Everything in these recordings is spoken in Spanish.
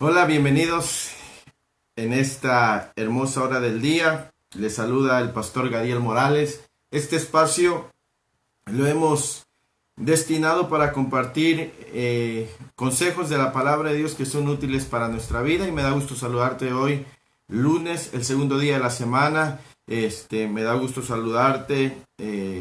Hola, bienvenidos en esta hermosa hora del día. Les saluda el pastor Gadiel Morales. Este espacio lo hemos destinado para compartir consejos de la palabra de Dios que son útiles para nuestra vida, y me da gusto saludarte hoy, lunes, el segundo día de la semana. Me da gusto saludarte,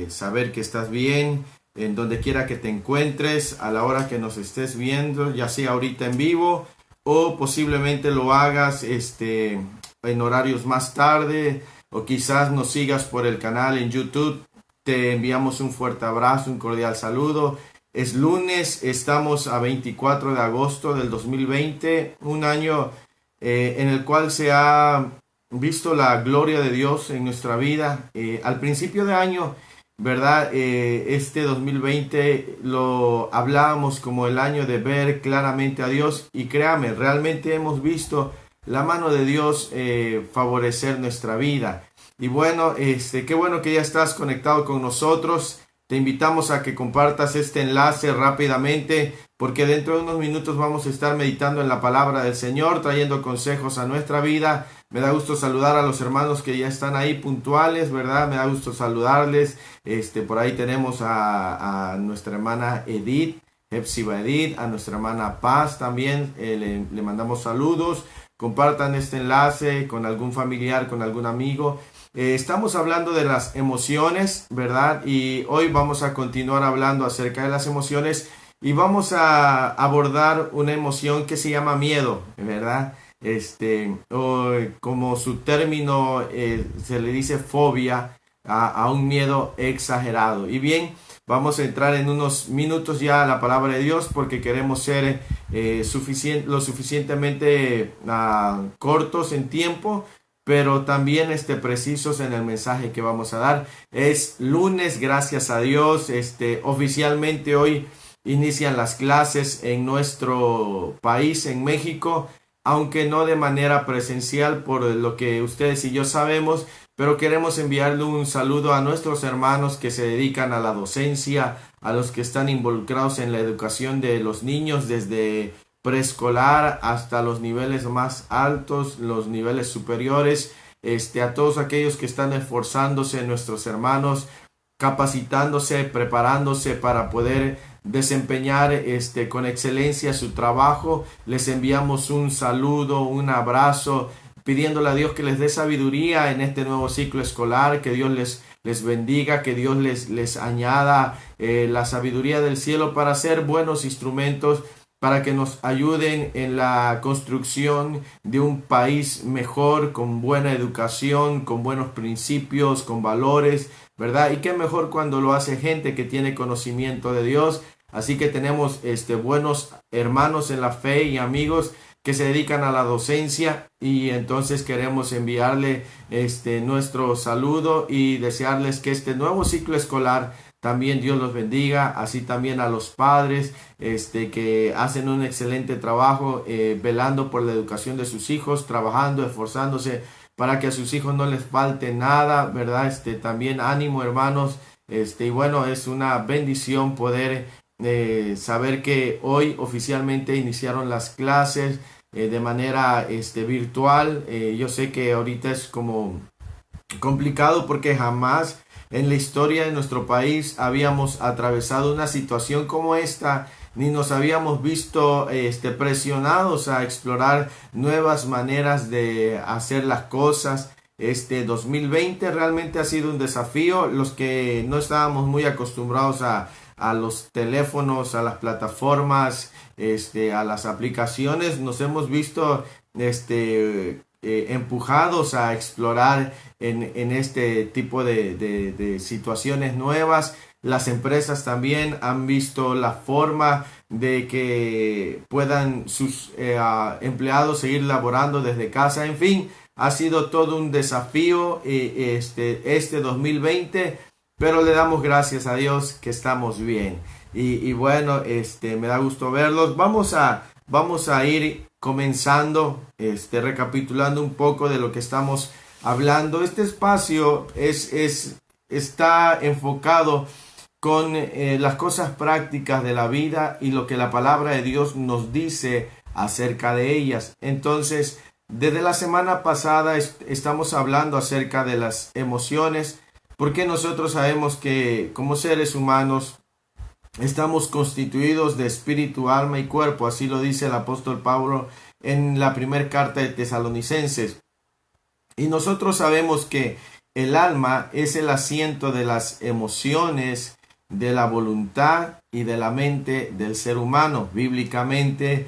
saber que estás bien, en donde quiera que te encuentres, a la hora que nos estés viendo, ya sea ahorita en vivo o posiblemente lo hagas en horarios más tarde, o quizás nos sigas por el canal en YouTube. Te enviamos un fuerte abrazo, un cordial saludo. Es lunes, estamos a 24 de agosto del 2020, un año en el cual se ha visto la gloria de Dios en nuestra vida. Al principio de año, ¿verdad? Este 2020 lo hablábamos como el año de ver claramente a Dios, y créame, realmente hemos visto la mano de Dios favorecer nuestra vida. Y bueno, qué bueno que ya estás conectado con nosotros. Te invitamos a que compartas este enlace rápidamente, porque dentro de unos minutos vamos a estar meditando en la palabra del Señor, trayendo consejos a nuestra vida. Me da gusto saludar a los hermanos que ya están ahí puntuales, ¿verdad? Me da gusto saludarles. Por ahí tenemos a nuestra hermana Edith, Hepsiba Edith, a nuestra hermana Paz también. Le mandamos saludos. Compartan este enlace con algún familiar, con algún amigo. Estamos hablando de las emociones, ¿verdad? Y hoy vamos a continuar hablando acerca de las emociones, y vamos a abordar una emoción que se llama miedo, ¿verdad? O como su término se le dice fobia, a un miedo exagerado. Y bien, vamos a entrar en unos minutos ya a la palabra de Dios, porque queremos ser lo suficientemente cortos en tiempo, pero también precisos en el mensaje que vamos a dar. Es lunes, gracias a Dios. Oficialmente hoy inician las clases en nuestro país, en México, aunque no de manera presencial, por lo que ustedes y yo sabemos, pero queremos enviarle un saludo a nuestros hermanos que se dedican a la docencia, a los que están involucrados en la educación de los niños desde preescolar hasta los niveles más altos, los niveles superiores, a todos aquellos que están esforzándose, nuestros hermanos, capacitándose, preparándose para poder desempeñar con excelencia su trabajo. Les enviamos un saludo, un abrazo, pidiéndole a Dios que les dé sabiduría en este nuevo ciclo escolar, que Dios les bendiga, que Dios les añada la sabiduría del cielo para ser buenos instrumentos, para que nos ayuden en la construcción de un país mejor, con buena educación, con buenos principios, con valores, ¿verdad? Y qué mejor cuando lo hace gente que tiene conocimiento de Dios. Así que tenemos buenos hermanos en la fe y amigos que se dedican a la docencia, y entonces queremos enviarle nuestro saludo y desearles que este nuevo ciclo escolar también Dios los bendiga, así también a los padres que hacen un excelente trabajo velando por la educación de sus hijos, trabajando, esforzándose para que a sus hijos no les falte nada, ¿verdad? También ánimo, hermanos. Y bueno, es una bendición poder saber que hoy oficialmente iniciaron las clases de manera virtual. Yo sé que ahorita es como complicado, porque jamás en la historia de nuestro país habíamos atravesado una situación como esta, ni nos habíamos visto presionados a explorar nuevas maneras de hacer las cosas. 2020 realmente ha sido un desafío. Los que no estábamos muy acostumbrados a los teléfonos, a las plataformas, a las aplicaciones, nos hemos visto empujados a explorar en este tipo de situaciones nuevas. Las empresas también han visto la forma de que puedan sus empleados seguir laborando desde casa. En fin, ha sido todo un desafío este 2020, pero le damos gracias a Dios que estamos bien. Y bueno, me da gusto verlos. Vamos a ir comenzando, recapitulando un poco de lo que estamos hablando. Este espacio está enfocado con las cosas prácticas de la vida y lo que la palabra de Dios nos dice acerca de ellas. Entonces, desde la semana pasada estamos hablando acerca de las emociones, porque nosotros sabemos que como seres humanos estamos constituidos de espíritu, alma y cuerpo, así lo dice el apóstol Pablo en la primera carta de Tesalonicenses. Y nosotros sabemos que el alma es el asiento de las emociones, de la voluntad y de la mente del ser humano. Bíblicamente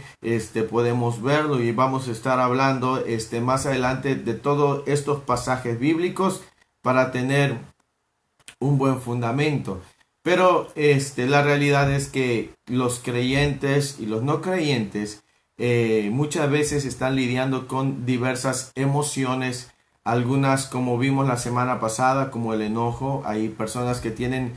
podemos verlo y vamos a estar hablando más adelante de todos estos pasajes bíblicos para tener un buen fundamento. Pero la realidad es que los creyentes y los no creyentes muchas veces están lidiando con diversas emociones. Algunas, como vimos la semana pasada, como el enojo. Hay personas que tienen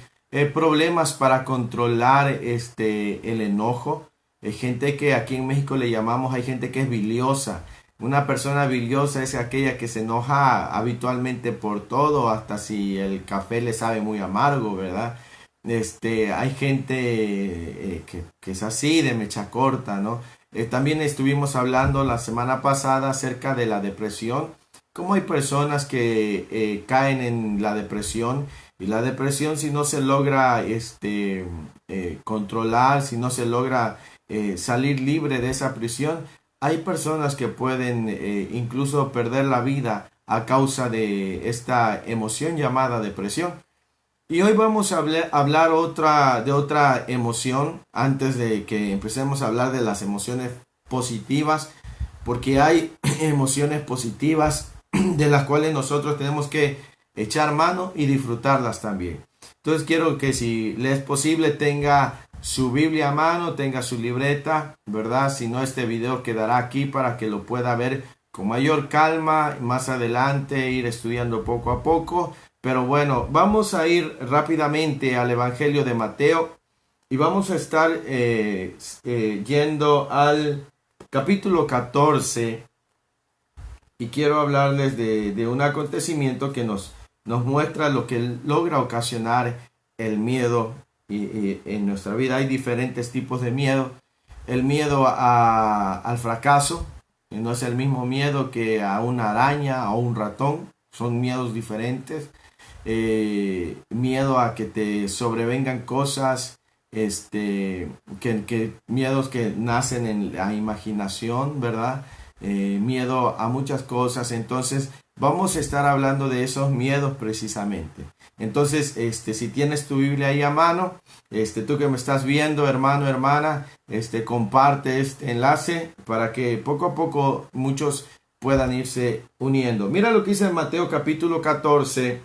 problemas para controlar el enojo. Hay gente que aquí en México le llamamos, hay gente que es biliosa. Una persona biliosa es aquella que se enoja habitualmente por todo, hasta si el café le sabe muy amargo, ¿verdad? Hay gente que es así, de mecha corta, ¿no? También estuvimos hablando la semana pasada acerca de la depresión. Cómo hay personas que caen en la depresión, y la depresión, si no se logra controlar, si no se logra salir libre de esa prisión, hay personas que pueden incluso perder la vida a causa de esta emoción llamada depresión. Y hoy vamos a hablar de otra emoción antes de que empecemos a hablar de las emociones positivas, porque hay emociones positivas de las cuales nosotros tenemos que echar mano y disfrutarlas también. Entonces quiero que, si le es posible, tenga su Biblia a mano, tenga su libreta, ¿verdad? Si no, este video quedará aquí para que lo pueda ver con mayor calma más adelante, ir estudiando poco a poco. Pero bueno, vamos a ir rápidamente al Evangelio de Mateo y vamos a estar yendo al capítulo 14, y quiero hablarles de un acontecimiento que nos muestra lo que logra ocasionar el miedo en nuestra vida. Hay diferentes tipos de miedo. El miedo al fracaso no es el mismo miedo que a una araña o un ratón, son miedos diferentes. Miedo a que te sobrevengan cosas, miedos que nacen en la imaginación, ¿verdad? Miedo a muchas cosas. Entonces vamos a estar hablando de esos miedos precisamente. Entonces, si tienes tu Biblia ahí a mano, tú que me estás viendo, hermano, hermana, comparte este enlace para que poco a poco muchos puedan irse uniendo. Mira lo que dice en Mateo capítulo 14,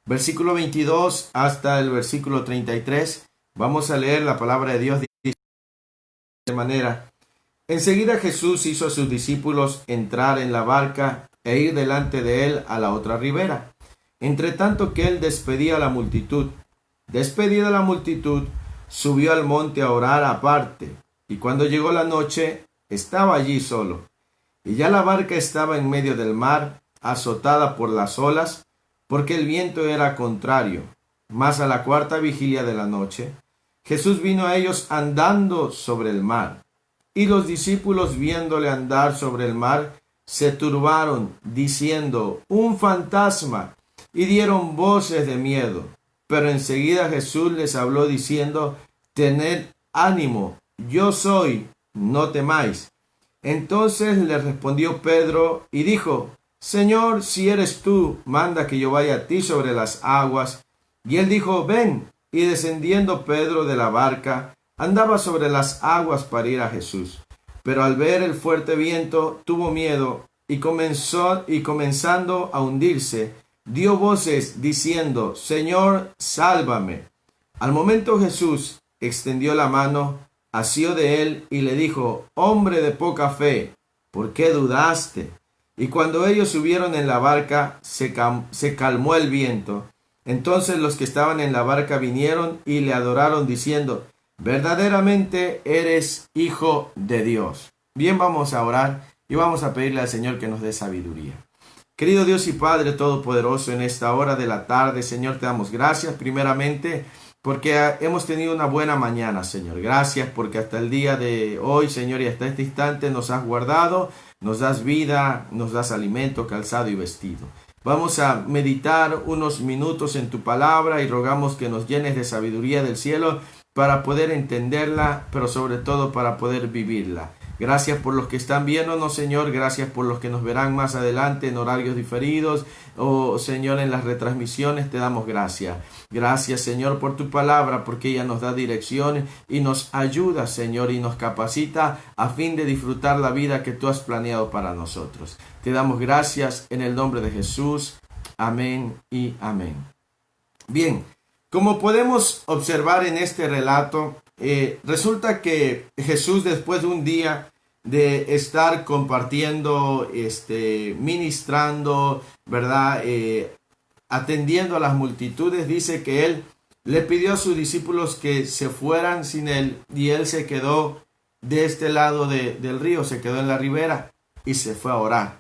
versículo 22 hasta el versículo 33. Vamos a leer la palabra de Dios de manera. Enseguida Jesús hizo a sus discípulos entrar en la barca e ir delante de él a la otra ribera, entre tanto que él despedía a la multitud. Despedida la multitud, subió al monte a orar aparte, y cuando llegó la noche, estaba allí solo. Y ya la barca estaba en medio del mar, azotada por las olas, porque el viento era contrario. Mas a la cuarta vigilia de la noche, Jesús vino a ellos andando sobre el mar. Y los discípulos, viéndole andar sobre el mar, se turbaron, diciendo: un fantasma, y dieron voces de miedo. Pero enseguida Jesús les habló diciendo: tened ánimo, yo soy, no temáis. Entonces le respondió Pedro y dijo: Señor, si eres tú, manda que yo vaya a ti sobre las aguas. Y él dijo: ven. Y descendiendo Pedro de la barca, andaba sobre las aguas para ir a Jesús. Pero al ver el fuerte viento, tuvo miedo, y comenzando a hundirse, dio voces diciendo: Señor, sálvame. Al momento Jesús extendió la mano, asió de él y le dijo: hombre de poca fe, ¿por qué dudaste? Y cuando ellos subieron en la barca, se calmó el viento. Entonces los que estaban en la barca vinieron y le adoraron diciendo: verdaderamente eres Hijo de Dios. Bien, vamos a orar y vamos a pedirle al Señor que nos dé sabiduría. Querido Dios y Padre Todopoderoso, en esta hora de la tarde, Señor, te damos gracias primeramente porque hemos tenido una buena mañana, Señor. Gracias porque hasta el día de hoy, Señor, y hasta este instante nos has guardado, nos das vida, nos das alimento, calzado y vestido. Vamos a meditar unos minutos en tu palabra y rogamos que nos llenes de sabiduría del cielo para poder entenderla, pero sobre todo para poder vivirla. Gracias por los que están viéndonos, Señor. Gracias por los que nos verán más adelante en horarios diferidos. Oh, Señor, en las retransmisiones te damos gracias. Gracias, Señor, por tu palabra, porque ella nos da dirección y nos ayuda, Señor, y nos capacita a fin de disfrutar la vida que tú has planeado para nosotros. Te damos gracias en el nombre de Jesús. Amén y amén. Bien, como podemos observar en este relato, resulta que Jesús, después de un día de estar compartiendo, ministrando, ¿verdad? Atendiendo a las multitudes, dice que él le pidió a sus discípulos que se fueran sin él, y él se quedó de este lado del río, se quedó en la ribera y se fue a orar.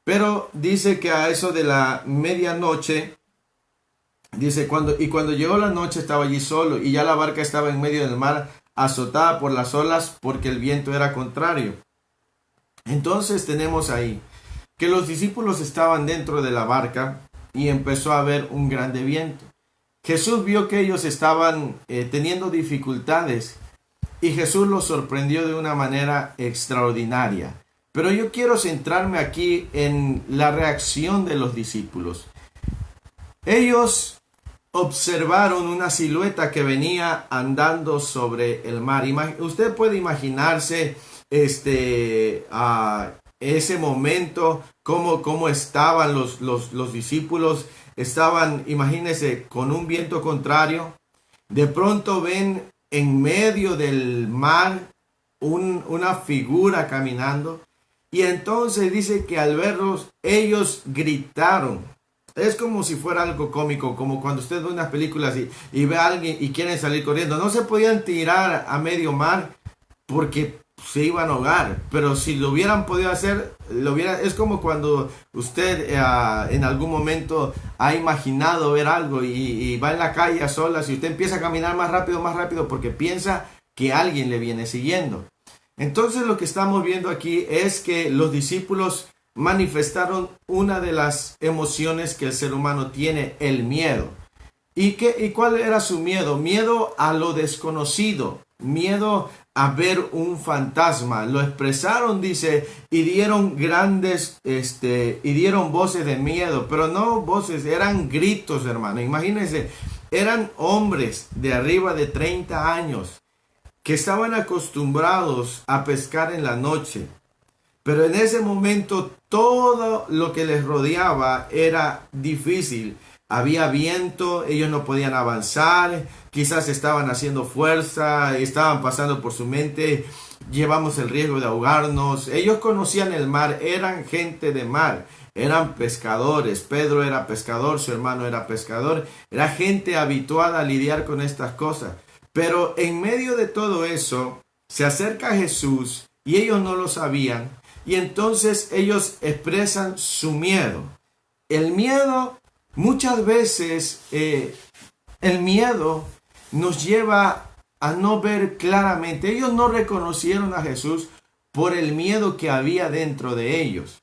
Pero dice que a eso de la medianoche, dice, cuando llegó la noche estaba allí solo, y ya la barca estaba en medio del mar, azotada por las olas, porque el viento era contrario. Entonces tenemos ahí que los discípulos estaban dentro de la barca y empezó a haber un grande viento. Jesús vio que ellos estaban teniendo dificultades, y Jesús los sorprendió de una manera extraordinaria. Pero yo quiero centrarme aquí en la reacción de los discípulos. Ellos observaron una silueta que venía andando sobre el mar. Usted puede imaginarse ese momento, cómo estaban los discípulos. Estaban, imagínense, con un viento contrario. De pronto ven en medio del mar una figura caminando. Y entonces dice que al verlos, ellos gritaron. Es como si fuera algo cómico, como cuando usted ve unas películas y ve a alguien y quieren salir corriendo. No se podían tirar a medio mar porque se iban a ahogar, pero si lo hubieran podido hacer, es como cuando usted en algún momento ha imaginado ver algo y va en la calle a solas, y usted empieza a caminar más rápido porque piensa que alguien le viene siguiendo. Entonces lo que estamos viendo aquí es que los discípulos manifestaron una de las emociones que el ser humano tiene, el miedo. ¿Y cuál era su miedo? Miedo a lo desconocido, miedo a ver un fantasma. Lo expresaron, dice, y dieron y dieron voces de miedo, pero no voces, eran gritos, hermano. Imagínense, eran hombres de arriba de 30 años que estaban acostumbrados a pescar en la noche. Pero en ese momento todo lo que les rodeaba era difícil. Había viento, ellos no podían avanzar, quizás estaban haciendo fuerza, estaban pasando por su mente, llevamos el riesgo de ahogarnos. Ellos conocían el mar, eran gente de mar, eran pescadores. Pedro era pescador, su hermano era pescador, era gente habituada a lidiar con estas cosas. Pero en medio de todo eso, se acerca Jesús y ellos no lo sabían. Y entonces ellos expresan su miedo. El miedo, muchas veces, el miedo nos lleva a no ver claramente. Ellos no reconocieron a Jesús por el miedo que había dentro de ellos.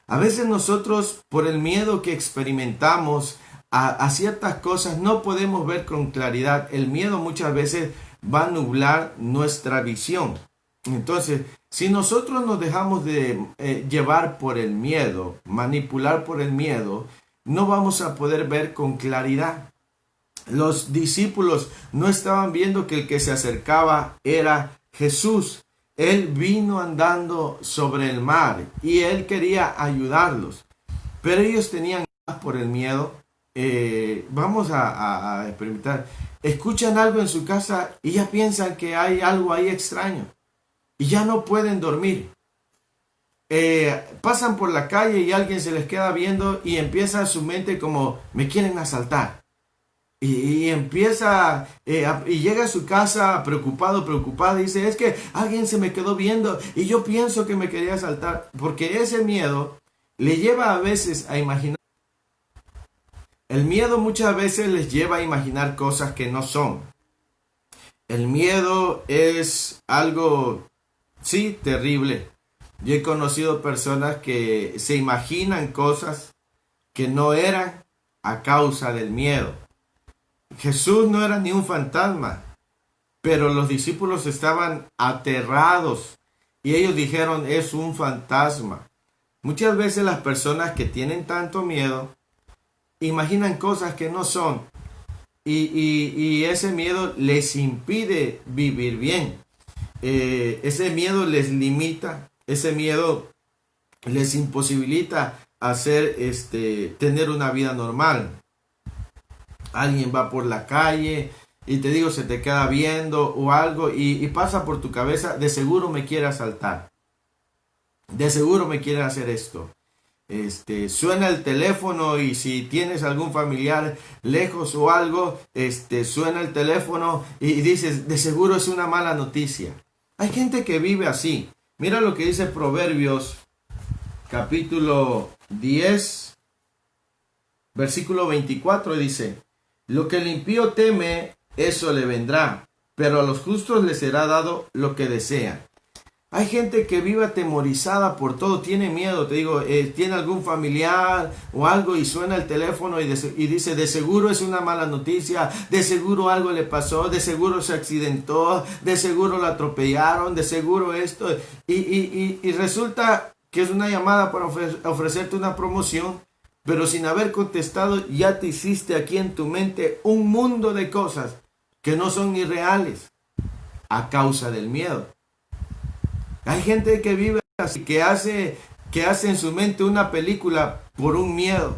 A veces nosotros, por el miedo que experimentamos a ciertas cosas, no podemos ver con claridad. El miedo muchas veces va a nublar nuestra visión. Entonces, si nosotros nos dejamos de llevar por el miedo, manipular por el miedo, no vamos a poder ver con claridad. Los discípulos no estaban viendo que el que se acercaba era Jesús. Él vino andando sobre el mar y él quería ayudarlos. Pero ellos tenían más por el miedo. Vamos a experimentar. Escuchan algo en su casa y ya piensan que hay algo ahí extraño. Y ya no pueden dormir. Pasan por la calle y alguien se les queda viendo y empieza su mente como, me quieren asaltar. Y empieza, y llega a su casa preocupada, y dice, es que alguien se me quedó viendo y yo pienso que me quería asaltar. Porque ese miedo le lleva a veces a imaginar. El miedo muchas veces les lleva a imaginar cosas que no son. El miedo es algo, sí, terrible. Yo he conocido personas que se imaginan cosas que no eran a causa del miedo. Jesús no era ni un fantasma, pero los discípulos estaban aterrados y ellos dijeron, es un fantasma. Muchas veces las personas que tienen tanto miedo imaginan cosas que no son y ese miedo les impide vivir bien. Ese miedo les limita, ese miedo les imposibilita hacer tener una vida normal. Alguien va por la calle y te digo, se te queda viendo o algo y pasa por tu cabeza, de seguro me quiere asaltar, de seguro me quiere hacer esto. Suena el teléfono y si tienes algún familiar lejos o algo, suena el teléfono y dices, de seguro es una mala noticia. Hay gente que vive así. Mira lo que dice Proverbios capítulo 10, versículo 24, dice, lo que el impío teme, eso le vendrá, pero a los justos les será dado lo que desean. Hay gente que vive atemorizada por todo, tiene miedo, te digo, tiene algún familiar o algo y suena el teléfono y dice, de seguro es una mala noticia, de seguro algo le pasó, de seguro se accidentó, de seguro lo atropellaron, de seguro esto. Y resulta que es una llamada para ofrecerte una promoción, pero sin haber contestado ya te hiciste aquí en tu mente un mundo de cosas que no son ni reales a causa del miedo. Hay gente que vive así, que hace en su mente una película por un miedo.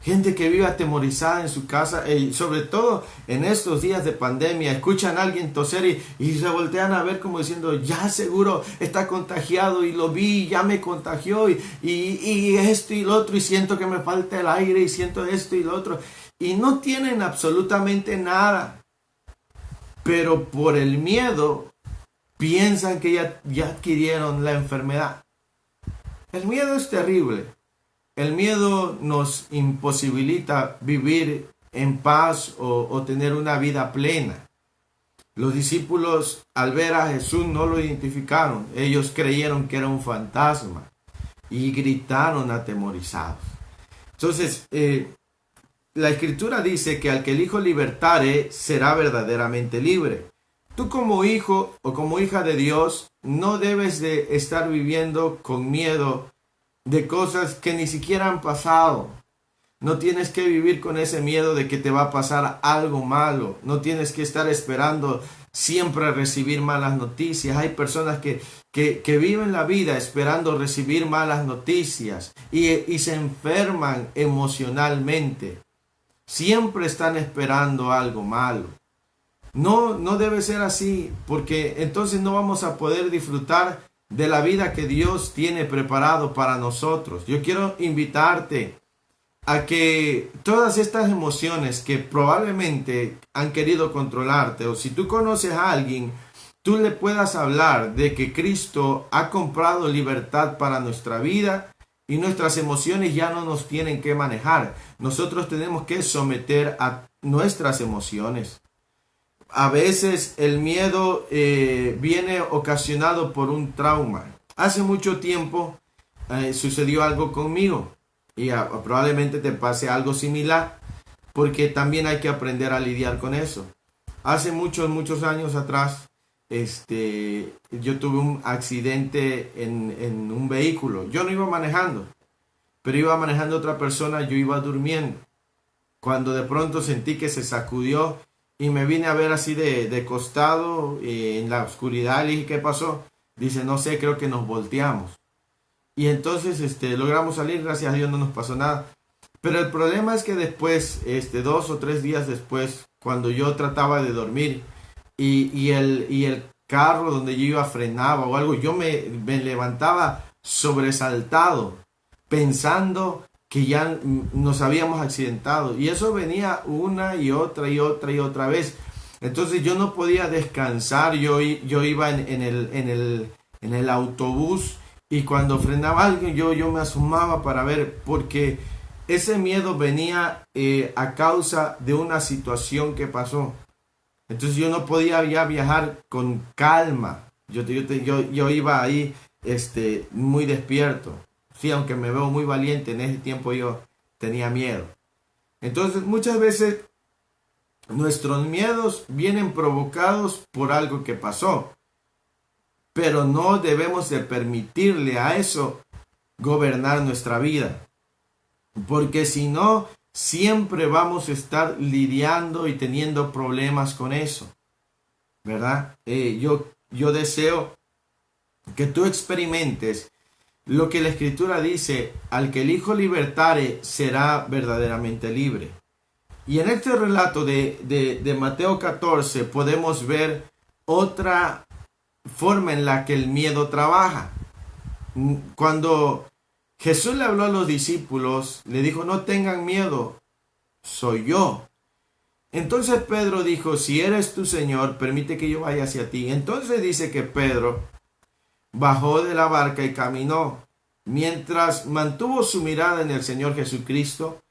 Gente que vive atemorizada en su casa, y sobre todo en estos días de pandemia, escuchan a alguien toser y se voltean a ver como diciendo, ya seguro está contagiado y lo vi, ya me contagió y esto y lo otro y siento que me falta el aire y siento esto y lo otro. Y no tienen absolutamente nada, pero por el miedo piensan que ya adquirieron la enfermedad. El miedo es terrible. El miedo nos imposibilita vivir en paz o tener una vida plena. Los discípulos al ver a Jesús no lo identificaron. Ellos creyeron que era un fantasma y gritaron atemorizados. Entonces, la Escritura dice que al que el Hijo libertare será verdaderamente libre. Tú como hijo o como hija de Dios no debes de estar viviendo con miedo de cosas que ni siquiera han pasado. No tienes que vivir con ese miedo de que te va a pasar algo malo. No tienes que estar esperando siempre recibir malas noticias. Hay personas que viven la vida esperando recibir malas noticias y se enferman emocionalmente. Siempre están esperando algo malo. No debe ser así, porque entonces no vamos a poder disfrutar de la vida que Dios tiene preparado para nosotros. Yo quiero invitarte a que todas estas emociones que probablemente han querido controlarte, o si tú conoces a alguien, tú le puedas hablar de que Cristo ha comprado libertad para nuestra vida y nuestras emociones ya no nos tienen que manejar. Nosotros tenemos que someter a nuestras emociones. A veces el miedo viene ocasionado por un trauma. Hace mucho tiempo sucedió algo conmigo y probablemente te pase algo similar, porque también hay que aprender a lidiar con eso. Hace muchos años atrás, yo tuve un accidente en un vehículo. Yo no iba manejando, pero iba manejando otra persona, yo iba durmiendo. Cuando de pronto sentí que se sacudió y me vine a ver así de costado en la oscuridad, le dije, ¿qué pasó? Dice, no sé, creo que nos volteamos. Y entonces logramos salir, gracias a Dios no nos pasó nada. Pero el problema es que después, 2 o 3 días después, cuando yo trataba de dormir y el carro donde yo iba frenaba o algo, yo me levantaba sobresaltado, pensando que ya nos habíamos accidentado, y eso venía una y otra vez. Entonces yo no podía descansar. Yo iba en el autobús y cuando frenaba alguien yo me asomaba para ver, porque ese miedo venía a causa de una situación que pasó. Entonces yo no podía ya viajar con calma. Yo iba ahí muy despierto. Sí, aunque me veo muy valiente, en ese tiempo yo tenía miedo. Entonces muchas veces nuestros miedos vienen provocados por algo que pasó. Pero no debemos de permitirle a eso gobernar nuestra vida. Porque si no, siempre vamos a estar lidiando y teniendo problemas con eso. ¿Verdad? Yo deseo que tú experimentes lo que la Escritura dice: al que el Hijo libertare será verdaderamente libre. Y en este relato de Mateo 14 podemos ver otra forma en la que el miedo trabaja. Cuando Jesús le habló a los discípulos, le dijo: no tengan miedo, soy yo. Entonces Pedro dijo: si eres tú, Señor, permite que yo vaya hacia ti. Entonces dice que Pedro bajó de la barca y caminó. Mientras mantuvo su mirada en el Señor Jesucristo,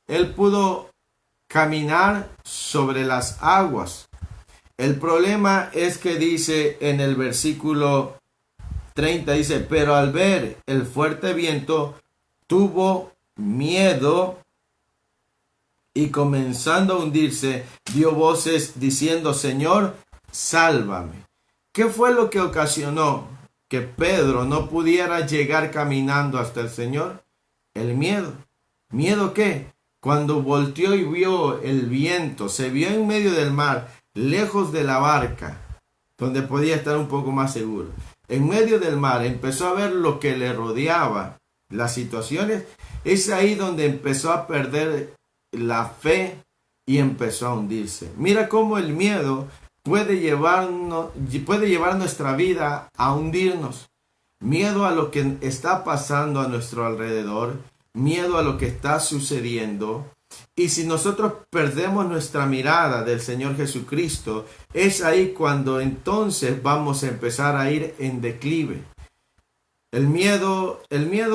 él pudo caminar sobre las aguas. El problema es que dice en el versículo 30, dice: pero al ver el fuerte viento, tuvo miedo y comenzando a hundirse, dio voces diciendo: Señor, sálvame. ¿Qué fue lo que ocasionó que Pedro no pudiera llegar caminando hasta el Señor? El miedo. ¿Miedo qué? Cuando volteó y vio el viento, se vio en medio del mar, lejos de la barca, donde podía estar un poco más seguro. En medio del mar empezó a ver lo que le rodeaba, las situaciones. Es ahí donde empezó a perder la fe y empezó a hundirse. Mira cómo el miedo puede llevar nuestra vida a hundirnos. Miedo a lo que está pasando a nuestro alrededor, miedo a lo que está sucediendo. Y si nosotros perdemos nuestra mirada del Señor Jesucristo, es ahí cuando entonces vamos a empezar a ir en declive. El miedo,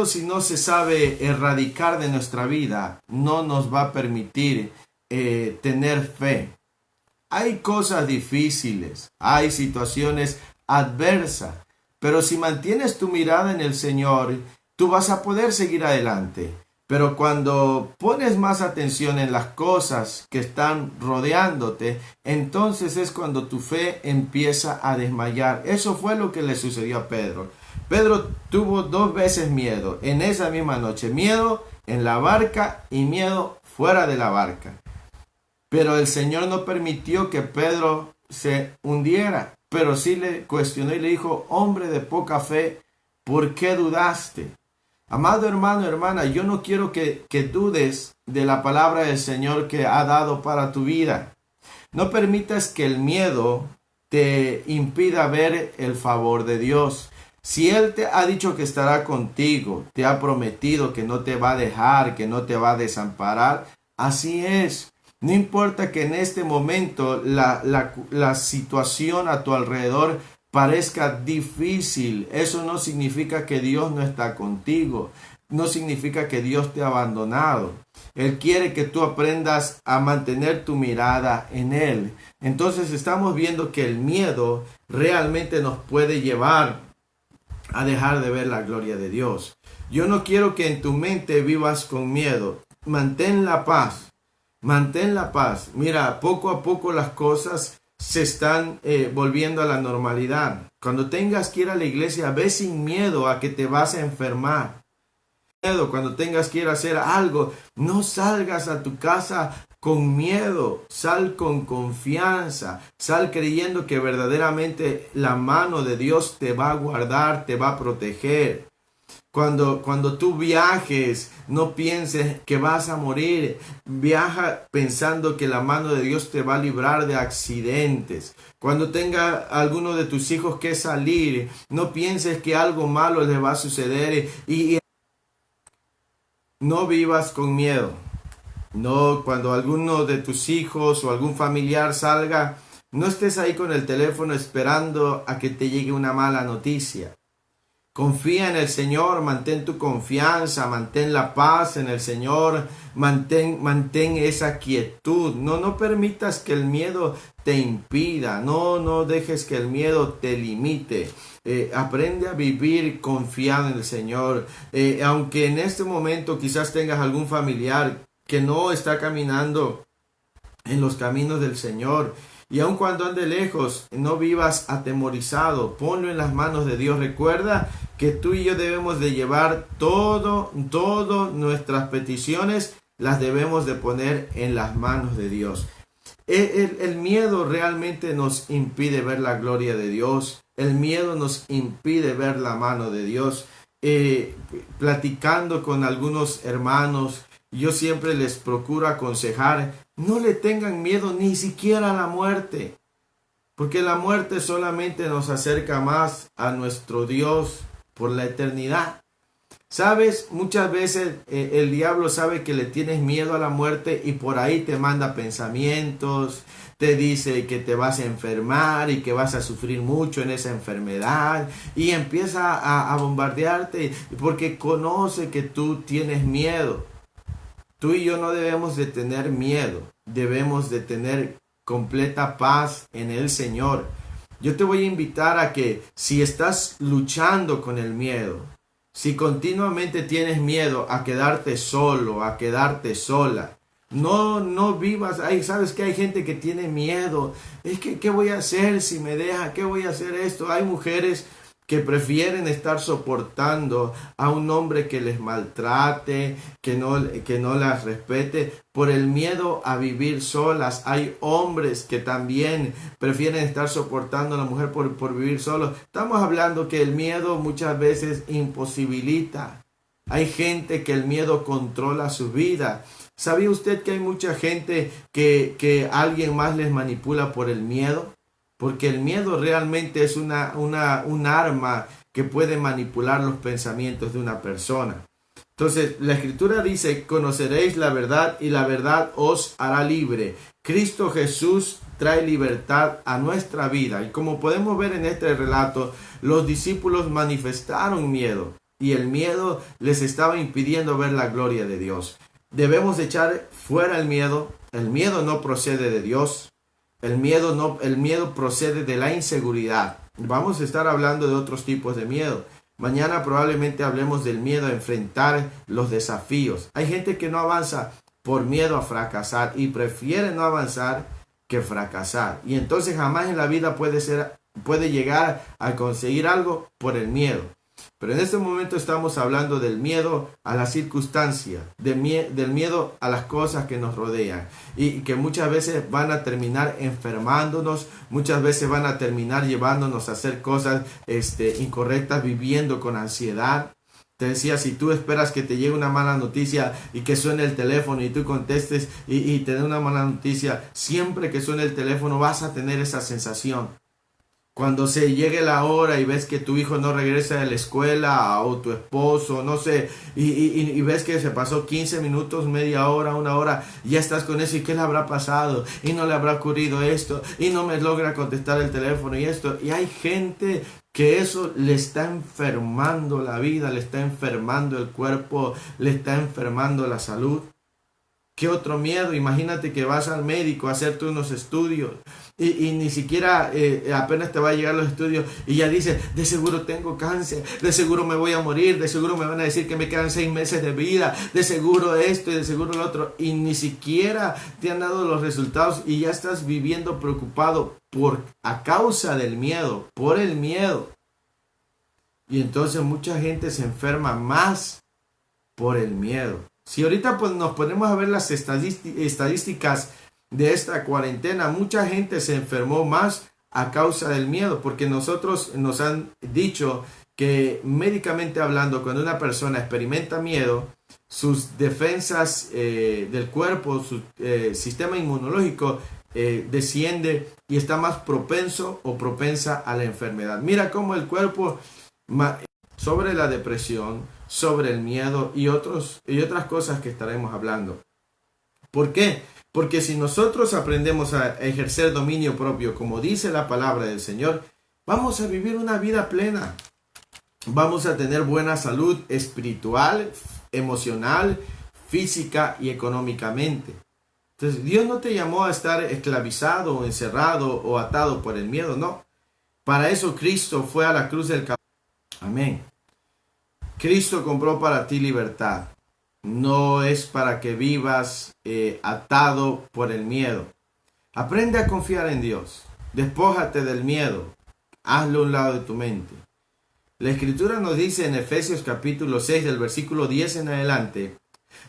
si no se sabe erradicar de nuestra vida, no nos va a permitir tener fe. Hay cosas difíciles, hay situaciones adversas, pero si mantienes tu mirada en el Señor, tú vas a poder seguir adelante. Pero cuando pones más atención en las cosas que están rodeándote, entonces es cuando tu fe empieza a desmayar. Eso fue lo que le sucedió a Pedro. Pedro tuvo 2 veces miedo en esa misma noche. Miedo en la barca y miedo fuera de la barca. Pero el Señor no permitió que Pedro se hundiera. Pero sí le cuestionó y le dijo: hombre de poca fe, ¿por qué dudaste? Amado hermano, hermana, yo no quiero que dudes de la palabra del Señor que ha dado para tu vida. No permitas que el miedo te impida ver el favor de Dios. Si Él te ha dicho que estará contigo, te ha prometido que no te va a dejar, que no te va a desamparar, así es. No importa que en este momento la situación a tu alrededor parezca difícil, eso no significa que Dios no está contigo, no significa que Dios te ha abandonado. Él quiere que tú aprendas a mantener tu mirada en Él. Entonces estamos viendo que el miedo realmente nos puede llevar a dejar de ver la gloria de Dios. Yo no quiero que en tu mente vivas con miedo. Mantén la paz. Mantén la paz. Mira, poco a poco las cosas se están volviendo a la normalidad. Cuando tengas que ir a la iglesia, ve sin miedo a que te vas a enfermar. Cuando tengas que ir a hacer algo, no salgas a tu casa con miedo. Sal con confianza. Sal creyendo que verdaderamente la mano de Dios te va a guardar, te va a proteger. Cuando tú viajes, no pienses que vas a morir. Viaja pensando que la mano de Dios te va a librar de accidentes. Cuando tenga alguno de tus hijos que salir, no pienses que algo malo les va a suceder y no vivas con miedo. No, cuando alguno de tus hijos o algún familiar salga, no estés ahí con el teléfono esperando a que te llegue una mala noticia. Confía en el Señor, mantén tu confianza, mantén la paz en el Señor, mantén esa quietud. No permitas que el miedo te impida, no dejes que el miedo te limite. Aprende a vivir confiado en el Señor. Aunque en este momento quizás tengas algún familiar que no está caminando en los caminos del Señor, y aun cuando ande lejos, no vivas atemorizado, ponlo en las manos de Dios. Recuerda que tú y yo debemos de llevar todo nuestras peticiones, las debemos de poner en las manos de Dios. El miedo realmente nos impide ver la gloria de Dios. El miedo nos impide ver la mano de Dios. Platicando con algunos hermanos, yo siempre les procuro aconsejar, no le tengan miedo ni siquiera a la muerte, porque la muerte solamente nos acerca más a nuestro Dios por la eternidad. Sabes, muchas veces el diablo sabe que le tienes miedo a la muerte y por ahí te manda pensamientos, te dice que te vas a enfermar y que vas a sufrir mucho en esa enfermedad y empieza a bombardearte porque conoce que tú tienes miedo. Tú y yo no debemos de tener miedo, debemos de tener completa paz en el Señor. Yo te voy a invitar a que si estás luchando con el miedo, si continuamente tienes miedo a quedarte solo, a quedarte sola, no vivas ahí. Sabes que hay gente que tiene miedo. Es que, ¿qué voy a hacer si me deja? ¿Qué voy a hacer esto? Hay mujeres que prefieren estar soportando a un hombre que les maltrate, que no las respete, por el miedo a vivir solas. Hay hombres que también prefieren estar soportando a la mujer por vivir solos. Estamos hablando que el miedo muchas veces imposibilita. Hay gente que el miedo controla su vida. ¿Sabía usted que hay mucha gente que alguien más les manipula por el miedo? Porque el miedo realmente es un arma que puede manipular los pensamientos de una persona. Entonces, la Escritura dice, conoceréis la verdad y la verdad os hará libre. Cristo Jesús trae libertad a nuestra vida. Y como podemos ver en este relato, los discípulos manifestaron miedo y el miedo les estaba impidiendo ver la gloria de Dios. Debemos echar fuera el miedo. El miedo no procede de Dios. El miedo procede de la inseguridad. Vamos a estar hablando de otros tipos de miedo. Mañana probablemente hablemos del miedo a enfrentar los desafíos. Hay gente que no avanza por miedo a fracasar y prefiere no avanzar que fracasar. Y entonces jamás en la vida puede llegar a conseguir algo por el miedo. Pero en este momento estamos hablando del miedo a la circunstancia, del miedo a las cosas que nos rodean y que muchas veces van a terminar enfermándonos, muchas veces van a terminar llevándonos a hacer cosas incorrectas, viviendo con ansiedad. Te decía, si tú esperas que te llegue una mala noticia y que suene el teléfono y tú contestes y te dé una mala noticia, siempre que suene el teléfono vas a tener esa sensación. Cuando se llegue la hora y ves que tu hijo no regresa de la escuela o tu esposo, no sé, y ves que se pasó 15 minutos, media hora, una hora, ya estás con eso y ¿qué le habrá pasado? Y no le habrá ocurrido esto y no me logra contestar el teléfono y esto. Y hay gente que eso le está enfermando la vida, le está enfermando el cuerpo, le está enfermando la salud. ¿Qué otro miedo? Imagínate que vas al médico a hacerte unos estudios y ni siquiera apenas te va a llegar los estudios y ya dices, de seguro tengo cáncer, de seguro me voy a morir, de seguro me van a decir que me quedan 6 meses de vida, de seguro esto y de seguro lo otro, y ni siquiera te han dado los resultados y ya estás viviendo preocupado a causa del miedo, por el miedo. Y entonces mucha gente se enferma más por el miedo. Si ahorita pues nos ponemos a ver las estadísticas de esta cuarentena, mucha gente se enfermó más a causa del miedo, porque nosotros nos han dicho que médicamente hablando, cuando una persona experimenta miedo, sus defensas del cuerpo, su sistema inmunológico desciende y está más propenso o propensa a la enfermedad. Mira cómo el cuerpo sobre la depresión, sobre el miedo y otras cosas que estaremos hablando. ¿Por qué? Porque si nosotros aprendemos a ejercer dominio propio, como dice la palabra del Señor, vamos a vivir una vida plena. vamos a tener buena salud espiritual, emocional, física y económicamente. Entonces, Dios no te llamó a estar esclavizado o encerrado o atado por el miedo, no. Para eso Cristo fue a la cruz del Calvario. Amén. Cristo compró para ti libertad. No es para que vivas atado por el miedo. Aprende a confiar en Dios. Despójate del miedo. Hazlo a un lado de tu mente. La Escritura nos dice en Efesios capítulo 6 del versículo 10 en adelante,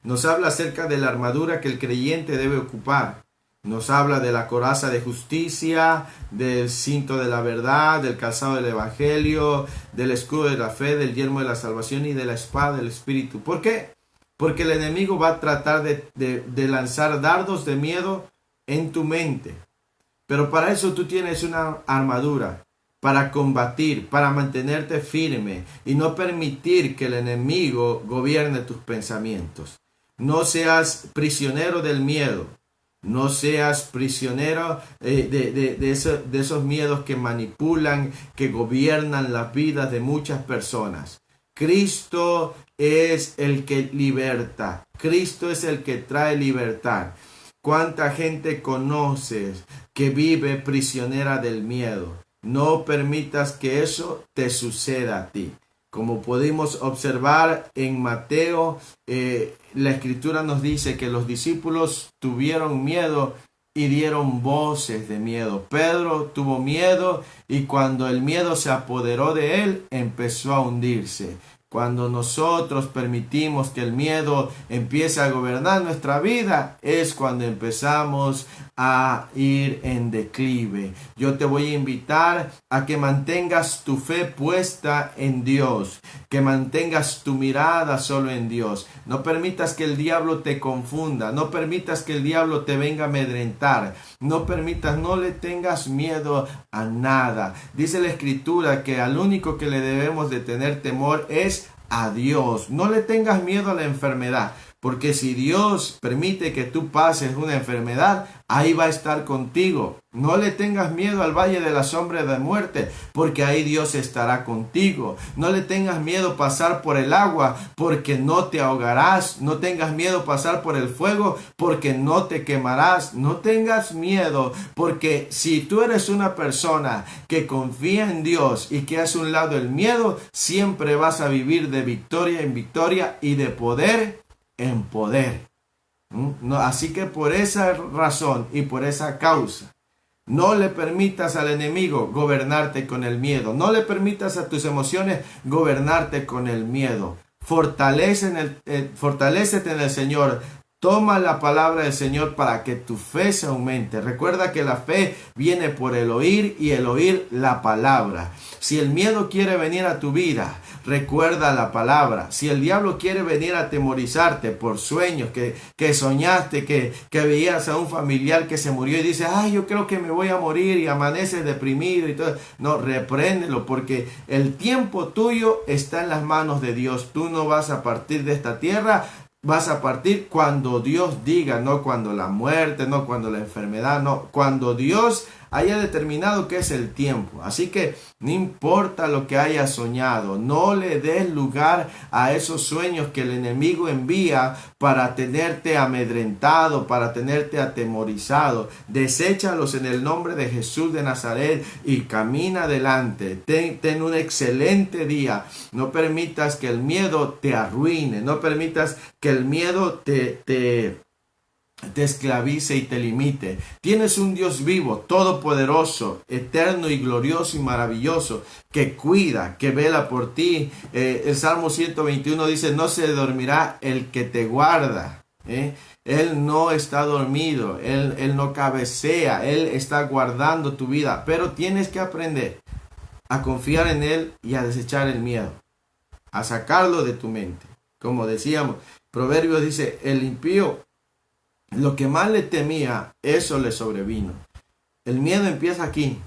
nos habla acerca de la armadura que el creyente debe ocupar. Nos habla de la coraza de justicia, del cinto de la verdad, del calzado del evangelio, del escudo de la fe, del yelmo de la salvación y de la espada del Espíritu. ¿Por qué? Porque el enemigo va a tratar de lanzar dardos de miedo en tu mente. Pero para eso tú tienes una armadura, para combatir, para mantenerte firme y no permitir que el enemigo gobierne tus pensamientos. No seas prisionero del miedo. No seas prisionero de esos miedos que manipulan, que gobiernan las vidas de muchas personas. Cristo es el que liberta. Cristo es el que trae libertad. ¿Cuánta gente conoces que vive prisionera del miedo? No permitas que eso te suceda a ti. Como pudimos observar en Mateo, la Escritura nos dice que los discípulos tuvieron miedo y dieron voces de miedo. Pedro tuvo miedo y cuando el miedo se apoderó de él, empezó a hundirse. Cuando nosotros permitimos que el miedo empiece a gobernar nuestra vida, es cuando empezamos a ir en declive. Yo te voy a invitar a que mantengas tu fe puesta en Dios, que mantengas tu mirada solo en Dios. No permitas que el diablo te confunda, no permitas que el diablo te venga a amedrentar, no le tengas miedo a nada. Dice la Escritura que al único que le debemos de tener temor es a Dios. No le tengas miedo a la enfermedad, porque si Dios permite que tú pases una enfermedad, ahí va a estar contigo. No le tengas miedo al valle de la sombra de muerte, porque ahí Dios estará contigo. No le tengas miedo pasar por el agua, porque no te ahogarás. No tengas miedo pasar por el fuego, porque no te quemarás. No tengas miedo, porque si tú eres una persona que confía en Dios y que hace un lado el miedo, siempre vas a vivir de victoria en victoria y de poder en poder. No, así que por esa razón y por esa causa, no le permitas al enemigo gobernarte con el miedo. No le permitas a tus emociones gobernarte con el miedo. Fortalécete en el Señor. Toma la palabra del Señor para que tu fe se aumente. Recuerda que la fe viene por el oír y el oír la palabra. Si el miedo quiere venir a tu vida, recuerda la palabra. Si el diablo quiere venir a atemorizarte por sueños que soñaste, que veías a un familiar que se murió y dices, ay, yo creo que me voy a morir y amaneces deprimido y todo. No, repréndelo porque el tiempo tuyo está en las manos de Dios. Tú no vas a partir de esta tierra. Vas a partir cuando Dios diga, no cuando la muerte, no cuando la enfermedad, no, cuando Dios haya determinado que es el tiempo. Así que no importa lo que hayas soñado, no le des lugar a esos sueños que el enemigo envía para tenerte amedrentado, para tenerte atemorizado. Deséchalos en el nombre de Jesús de Nazaret y camina adelante. Ten un excelente día. No permitas que el miedo te arruine, no permitas que el miedo te esclavice y te limite. Tienes un Dios vivo, todopoderoso, eterno y glorioso y maravilloso, que cuida, que vela por ti. El Salmo 121 dice, no se dormirá el que te guarda. Él no está dormido, él no cabecea, Él está guardando tu vida. Pero tienes que aprender a confiar en Él y a desechar el miedo, a sacarlo de tu mente. Como decíamos, Proverbios dice, el impío, lo que más le temía, eso le sobrevino. El miedo empieza aquí,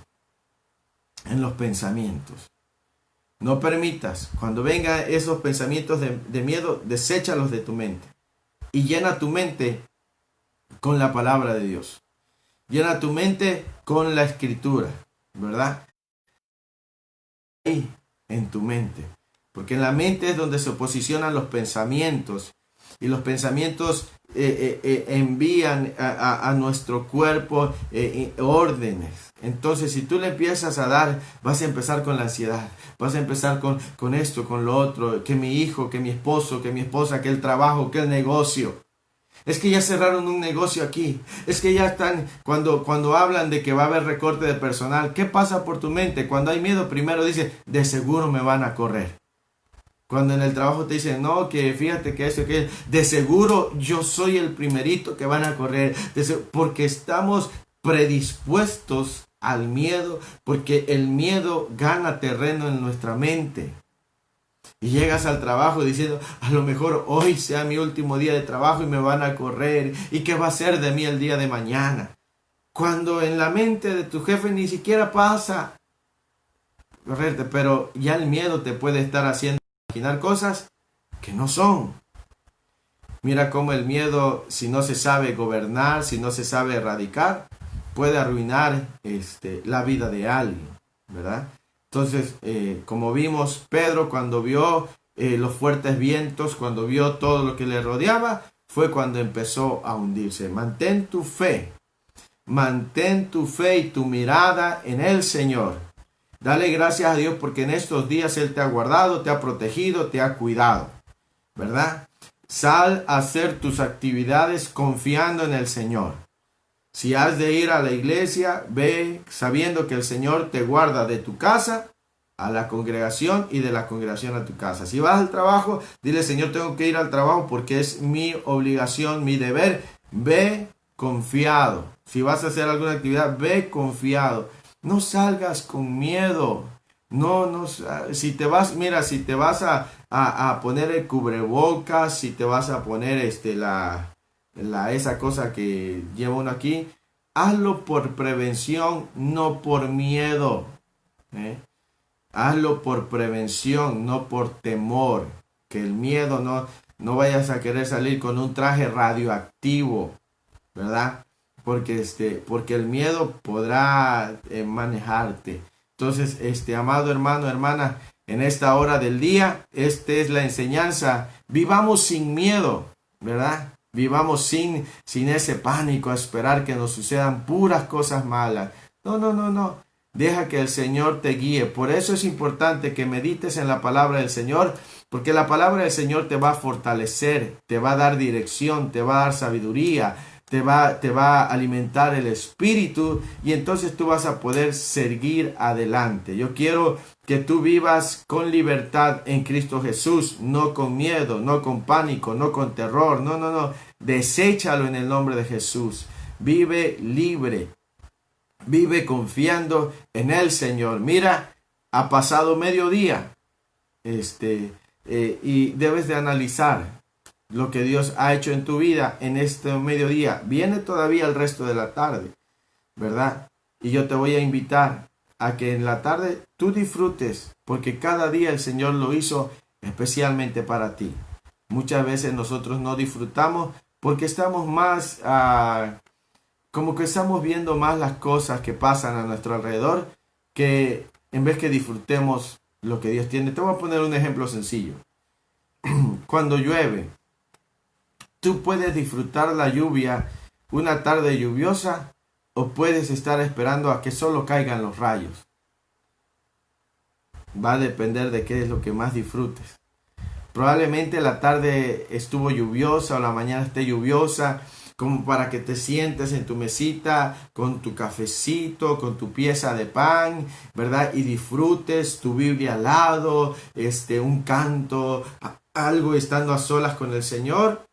en los pensamientos. No permitas, cuando vengan esos pensamientos de miedo, deséchalos de tu mente. Y llena tu mente con la palabra de Dios. Llena tu mente con la Escritura, ¿verdad? Ahí, en tu mente. porque en la mente es donde se posicionan los pensamientos, y los pensamientos envían a nuestro cuerpo órdenes. Entonces, si tú le empiezas a dar, vas a empezar con la ansiedad, vas a empezar con esto, con lo otro, que mi hijo, que mi esposo, que mi esposa, que el trabajo, que el negocio. Es que ya cerraron un negocio aquí. Es que ya están, cuando hablan de que va a haber recorte de personal, ¿qué pasa por tu mente? Cuando hay miedo, primero dice, de seguro me van a correr. Cuando en el trabajo te dicen, no, que fíjate que eso, que de seguro yo soy el primerito que van a correr. Porque estamos predispuestos al miedo, porque el miedo gana terreno en nuestra mente. Y llegas al trabajo diciendo, a lo mejor hoy sea mi último día de trabajo y me van a correr. ¿Y qué va a ser de mí el día de mañana? Cuando en la mente de tu jefe ni siquiera pasa correrte, pero ya el miedo te puede estar haciendo imaginar cosas que no son. Mira cómo el miedo, si no se sabe gobernar, si no se sabe erradicar, puede arruinar la vida de alguien, ¿verdad? Entonces, como vimos, Pedro cuando vio los fuertes vientos, cuando vio todo lo que le rodeaba, fue cuando empezó a hundirse. Mantén tu fe y tu mirada en el Señor. Dale gracias a Dios porque en estos días Él te ha guardado, te ha protegido, te ha cuidado, ¿verdad? Sal a hacer tus actividades confiando en el Señor. Si has de ir a la iglesia, ve sabiendo que el Señor te guarda de tu casa a la congregación y de la congregación a tu casa. Si vas al trabajo, dile, Señor, tengo que ir al trabajo porque es mi obligación, mi deber. Ve confiado. Si vas a hacer alguna actividad, ve confiado. No salgas con miedo. No, si te vas, mira, si te vas a poner el cubrebocas, si te vas a poner esa cosa que lleva uno aquí, hazlo por prevención, no por miedo. Hazlo por prevención, no por temor. Que el miedo no vayas a querer salir con un traje radioactivo, ¿verdad? Porque el miedo podrá manejarte. Entonces, amado hermano, hermana, en esta hora del día, esta es la enseñanza. Vivamos sin miedo, ¿verdad? Vivamos sin ese pánico a esperar que nos sucedan puras cosas malas. No. Deja que el Señor te guíe. Por eso es importante que medites en la palabra del Señor, porque la palabra del Señor te va a fortalecer, te va a dar dirección, te va a dar sabiduría, te va a alimentar el espíritu y entonces tú vas a poder seguir adelante. Yo quiero que tú vivas con libertad en Cristo Jesús, no con miedo, no con pánico, no con terror. No. Deséchalo en el nombre de Jesús. Vive libre. Vive confiando en el Señor. Mira, ha pasado mediodía. Y debes de analizar lo que Dios ha hecho en tu vida en este mediodía. Viene todavía el resto de la tarde, ¿verdad? Y yo te voy a invitar a que en la tarde tú disfrutes, porque cada día el Señor lo hizo especialmente para ti. Muchas veces nosotros no disfrutamos porque estamos más, como que estamos viendo más las cosas que pasan a nuestro alrededor, que en vez que disfrutemos lo que Dios tiene. Te voy a poner un ejemplo sencillo. Cuando llueve, tú puedes disfrutar la lluvia una tarde lluviosa o puedes estar esperando a que solo caigan los rayos. Va a depender de qué es lo que más disfrutes. Probablemente la tarde estuvo lluviosa o la mañana esté lluviosa, como para que te sientes en tu mesita con tu cafecito, con tu pieza de pan, ¿verdad? Y disfrutes tu Biblia al lado, un canto, algo estando a solas con el Señor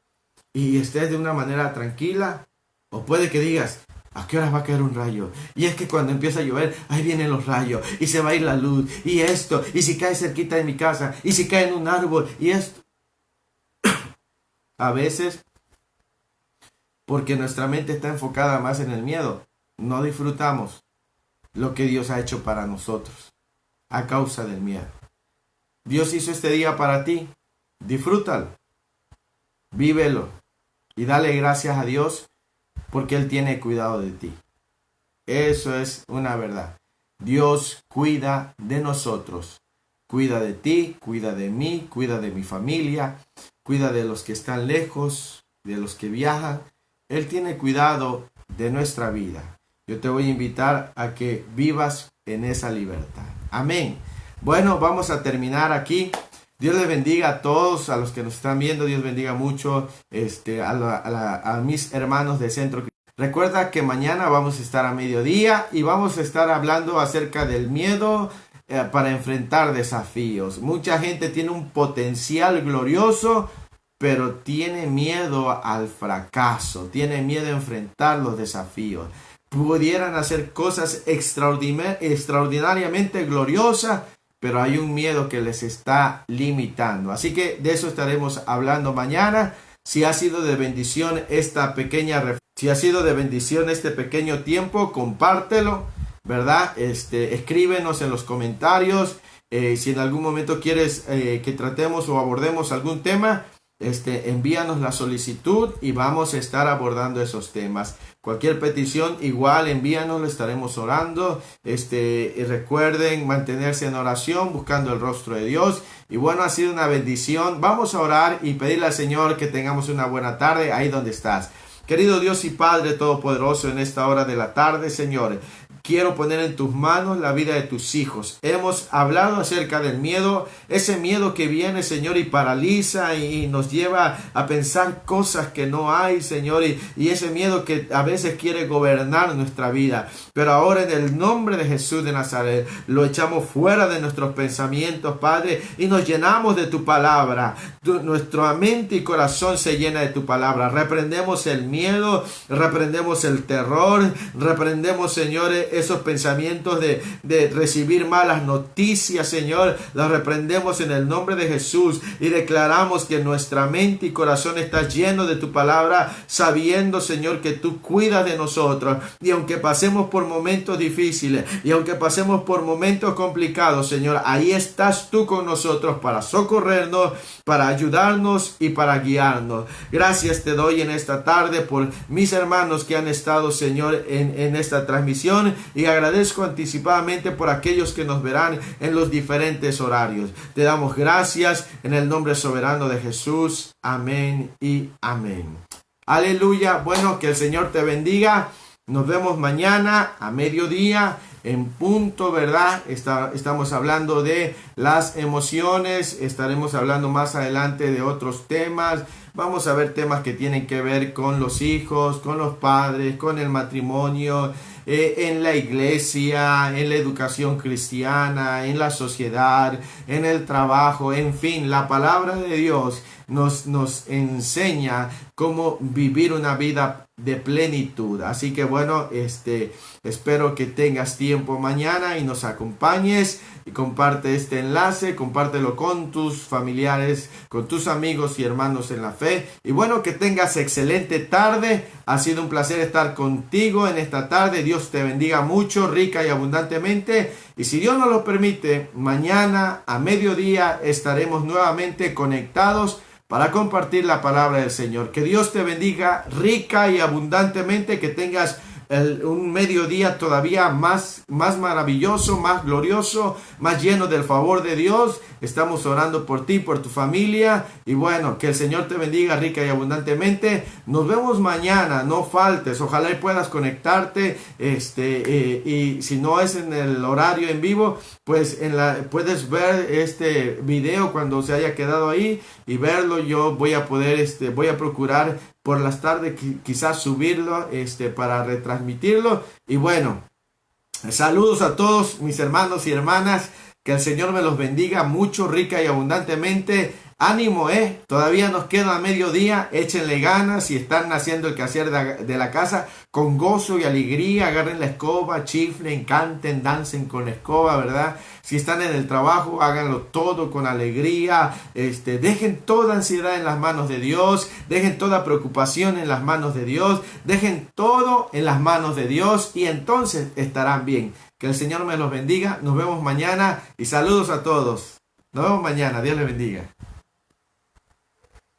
y estés de una manera tranquila. O puede que digas, ¿a qué horas va a caer un rayo? Y es que cuando empieza a llover, ahí vienen los rayos y se va a ir la luz y esto, y si cae cerquita de mi casa, y si cae en un árbol y esto. A veces, porque nuestra mente está enfocada más en el miedo, no disfrutamos lo que Dios ha hecho para nosotros a causa del miedo. Dios hizo este día para ti, disfrútalo, vívelo y dale gracias a Dios porque Él tiene cuidado de ti. Eso es una verdad. Dios cuida de nosotros cuida de ti, cuida de mí, cuida de mi familia, cuida de los que están lejos, de los que viajan. Él tiene cuidado de nuestra vida. Yo te voy a invitar a que vivas en esa libertad. Amén. Bueno, vamos a terminar aquí. Dios les bendiga a todos, a los que nos están viendo. Dios bendiga mucho a mis hermanos de Centro. Recuerda que mañana vamos a estar a mediodía y vamos a estar hablando acerca del miedo para enfrentar desafíos. Mucha gente tiene un potencial glorioso, pero tiene miedo al fracaso, tiene miedo a enfrentar los desafíos. Pudieran hacer cosas extraordinariamente gloriosas, pero hay un miedo que les está limitando. Así que de eso estaremos hablando mañana. Si ha sido de bendición si ha sido de bendición este pequeño tiempo, compártelo, ¿verdad? Escríbenos en los comentarios. Si en algún momento quieres que tratemos o abordemos algún tema, envíanos la solicitud y vamos a estar abordando esos temas. Cualquier petición, igual envíanoslo, estaremos orando. Recuerden mantenerse en oración, buscando el rostro de Dios. Y bueno, ha sido una bendición. Vamos a orar y pedirle al Señor que tengamos una buena tarde ahí donde estás. Querido Dios y Padre Todopoderoso, en esta hora de la tarde, Señor, quiero poner en tus manos la vida de tus hijos. Hemos hablado acerca del miedo, ese miedo que viene, Señor, y paraliza y nos lleva a pensar cosas que no hay, Señor, y ese miedo que a veces quiere gobernar nuestra vida. Pero ahora en el nombre de Jesús de Nazaret, lo echamos fuera de nuestros pensamientos, Padre, y nos llenamos de tu palabra. Nuestra mente y corazón se llena de tu palabra. Reprendemos el miedo, reprendemos el terror, reprendemos, Señor, esos pensamientos de recibir malas noticias, Señor. Las reprendemos en el nombre de Jesús y declaramos que nuestra mente y corazón está lleno de tu palabra, sabiendo, Señor, que tú cuidas de nosotros. Y aunque pasemos por momentos difíciles y aunque pasemos por momentos complicados, Señor, ahí estás tú con nosotros para socorrernos, para ayudarnos y para guiarnos. Gracias te doy en esta tarde por mis hermanos que han estado, Señor, en esta transmisión. Y agradezco anticipadamente por aquellos que nos verán en los diferentes horarios. Te damos gracias en el nombre soberano de Jesús. Amén y amén. Aleluya. Bueno, que el Señor te bendiga. Nos vemos mañana a mediodía en punto, ¿verdad? Estamos hablando de las emociones. Estaremos hablando más adelante de otros temas. Vamos a ver temas que tienen que ver con los hijos, con los padres, con el matrimonio, en la iglesia, en la educación cristiana, en la sociedad, en el trabajo, en fin, la palabra de Dios nos enseña cómo vivir una vida de plenitud. Así que bueno, espero que tengas tiempo mañana y nos acompañes y comparte este enlace, compártelo con tus familiares, con tus amigos y hermanos en la fe. Y bueno, que tengas excelente tarde. Ha sido un placer estar contigo en esta tarde. Dios te bendiga mucho, rica y abundantemente. Y si Dios nos lo permite, mañana a mediodía estaremos nuevamente conectados para compartir la palabra del Señor. Que Dios te bendiga rica y abundantemente, que tengas un mediodía todavía más maravilloso, más glorioso, más lleno del favor de Dios. Estamos orando por ti, por tu familia. Y bueno, que el Señor te bendiga rica y abundantemente. Nos vemos mañana, no faltes. Ojalá y puedas conectarte. Y si no es en el horario en vivo, pues puedes ver este video cuando se haya quedado ahí y verlo. Yo voy a poder, voy a procurar por las tardes quizás subirlo, para retransmitirlo. Y bueno, saludos a todos mis hermanos y hermanas. Que el Señor me los bendiga mucho, rica y abundantemente. Ánimo, todavía nos queda mediodía, échenle ganas. Si están haciendo el quehacer de la casa, con gozo y alegría, agarren la escoba, chiflen, canten, dancen con la escoba, ¿verdad? Si están en el trabajo, háganlo todo con alegría. Dejen toda ansiedad en las manos de Dios, dejen toda preocupación en las manos de Dios, dejen todo en las manos de Dios y entonces estarán bien. Que el Señor me los bendiga. Nos vemos mañana y saludos a todos. Nos vemos mañana. Dios les bendiga.